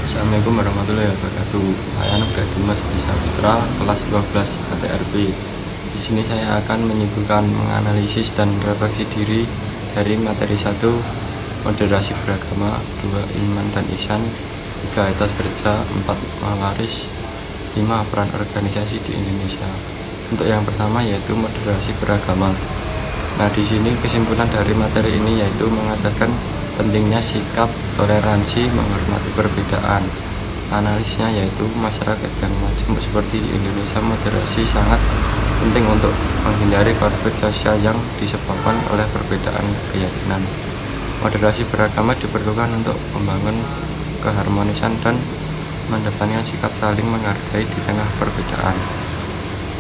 Assalamualaikum warahmatullahi wabarakatuh. Saya Nugra Dimas Saputra, kelas 12 KTRP. Di sini saya akan menyimpulkan, menganalisis dan refleksi diri dari materi 1 moderasi beragama, 2 iman dan ihsan, 3 etos kerja, 4 mawaris, 5 peran organisasi di Indonesia. Untuk yang pertama yaitu moderasi beragama. Nah, di sini kesimpulan dari materi ini yaitu mengajarkan pentingnya sikap toleransi, menghormati perbedaan. Analisnya yaitu masyarakat yang maju seperti di Indonesia, moderasi sangat penting untuk menghindari konflik sosial yang disebabkan oleh perbedaan keyakinan. Moderasi beragama diperlukan untuk membangun keharmonisan dan mendepankan sikap saling menghargai di tengah perbedaan.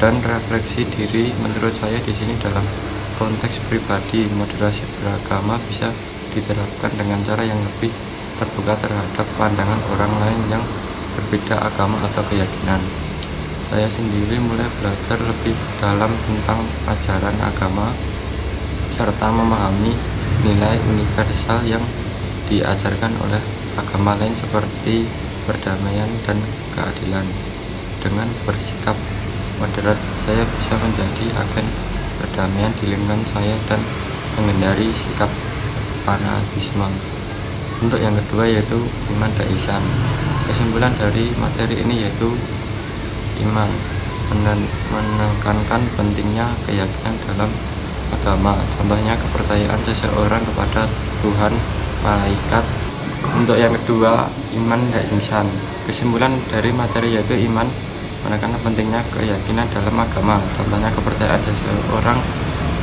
Dan refleksi diri, menurut saya di sini dalam konteks pribadi, moderasi beragama bisa diterapkan dengan cara yang lebih terbuka terhadap pandangan orang lain yang berbeda agama atau keyakinan. Saya sendiri mulai belajar lebih dalam tentang ajaran agama serta memahami nilai universal yang diajarkan oleh agama lain seperti perdamaian dan keadilan. Dengan bersikap moderat, saya bisa menjadi agen perdamaian di lingkungan saya dan menghindari sikap fanatisme. Untuk yang kedua yaitu iman dan ihsan. Kesimpulan dari materi ini yaitu iman menekankan pentingnya keyakinan dalam agama, contohnya kepercayaan seseorang kepada Tuhan, malaikat. Untuk yang kedua iman dan ihsan. Kesimpulan dari materi yaitu iman menekankan pentingnya keyakinan dalam agama, contohnya kepercayaan seseorang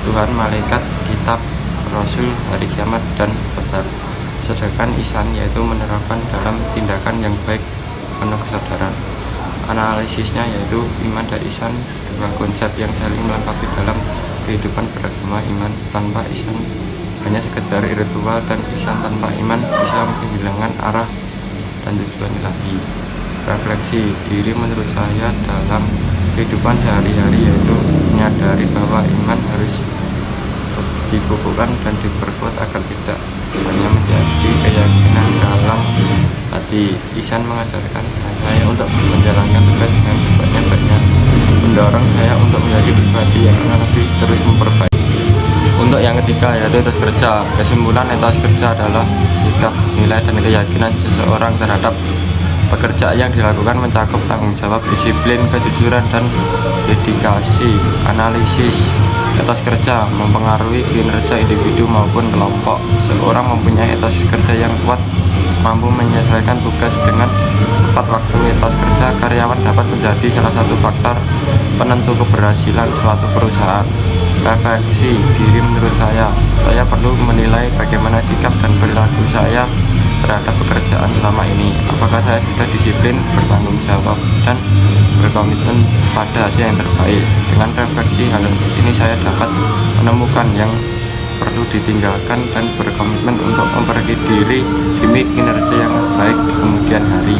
Tuhan, malaikat, kitab, Rasul, hari kiamat, dan qadar. Sedangkan ihsan yaitu menerapkan dalam tindakan yang baik penuh kesadaran. Analisisnya yaitu iman dan ihsan, dua konsep yang saling melengkapi dalam kehidupan beragama. Iman tanpa ihsan hanya sekedar ritual, dan ihsan tanpa iman bisa kehilangan arah dan tujuan ilahi. Refleksi diri menurut saya dalam kehidupan sehari-hari yaitu menyadari bahwa iman harus dikukuhkan dan diperkuat agar tidak hanya menjadi keyakinan dalam hati. Ihsan mengajarkan saya untuk menjalankan tugas dengan sebaik-baiknya, mendorong saya untuk menjadi pribadi yang akan lebih terus memperbaiki. Untuk yang ketiga yaitu etos kerja. Kesimpulan etos kerja adalah sikap, nilai, dan keyakinan seseorang terhadap pekerjaan yang dilakukan, mencakup tanggung jawab, disiplin, kejujuran, dan dedikasi. Analisis etos kerja mempengaruhi kinerja individu maupun kelompok. Seorang mempunyai etos kerja yang kuat, mampu menyelesaikan tugas dengan tepat waktu. Etos kerja karyawan dapat menjadi salah satu faktor penentu keberhasilan suatu perusahaan. Refleksi diri menurut saya perlu menilai bagaimana sikap dan perilaku saya terhadap pekerjaan selama ini. Apakah saya sudah disiplin, bertanggung jawab, dan berkomitmen pada hasil yang terbaik. Dengan refleksi hal ini saya dapat menemukan yang perlu ditinggalkan dan berkomitmen untuk memperbaiki diri demi kinerja yang baik di kemudian hari.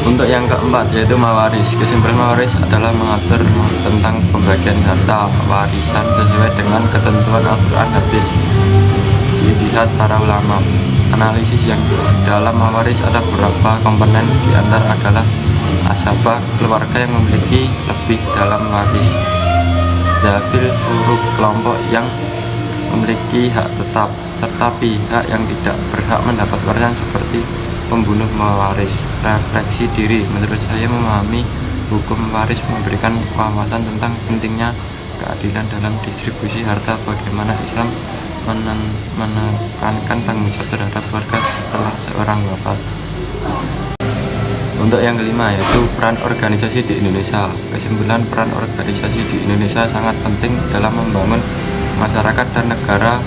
Untuk yang keempat yaitu mawaris. Kesimpulan mawaris adalah mengatur tentang pembagian harta warisan sesuai dengan ketentuan Al-Quran, hadis, ijtihad para ulama. Analisis yang dalam mawaris ada beberapa komponen, di antara adalah asabah, keluarga yang memiliki lebih dalam waris, zawil furud, kelompok yang memiliki hak tetap, serta pihak yang tidak berhak mendapat warisan seperti pembunuh mewaris. Refleksi diri menurut saya memahami hukum waris memberikan wawasan tentang pentingnya keadilan dalam distribusi harta, bagaimana Islam menekankan tanggung jawab terhadap keluarga setelah seorang wafat. Untuk yang kelima yaitu peran organisasi di Indonesia. Kesimpulan peran organisasi di Indonesia sangat penting dalam membangun masyarakat dan negara,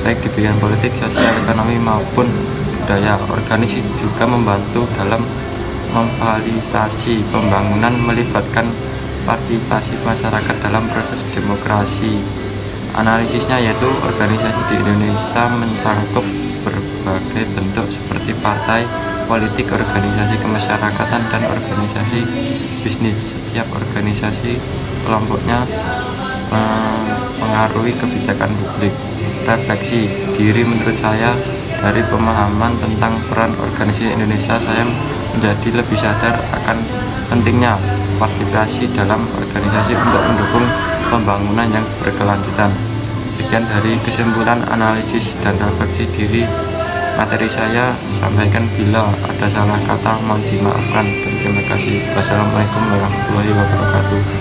baik di bidang politik, sosial, ekonomi, maupun budaya. Organisasi juga membantu dalam memfasilitasi pembangunan, melibatkan partisipasi masyarakat dalam proses demokrasi. Analisisnya yaitu organisasi di Indonesia mencangkup berbagai bentuk seperti partai politik, organisasi kemasyarakatan, dan organisasi bisnis. Setiap organisasi kelompoknya mengaruhi kebijakan publik. Refleksi diri menurut saya dari pemahaman tentang peran organisasi Indonesia, saya menjadi lebih sadar akan pentingnya partisipasi dalam organisasi untuk mendukung pembangunan yang berkelanjutan. Sekian dari kesimpulan analisis dan refleksi diri materi saya sampaikan. Bila ada salah kata mohon dimaafkan dan terima kasih. Wassalamualaikum warahmatullahi wabarakatuh.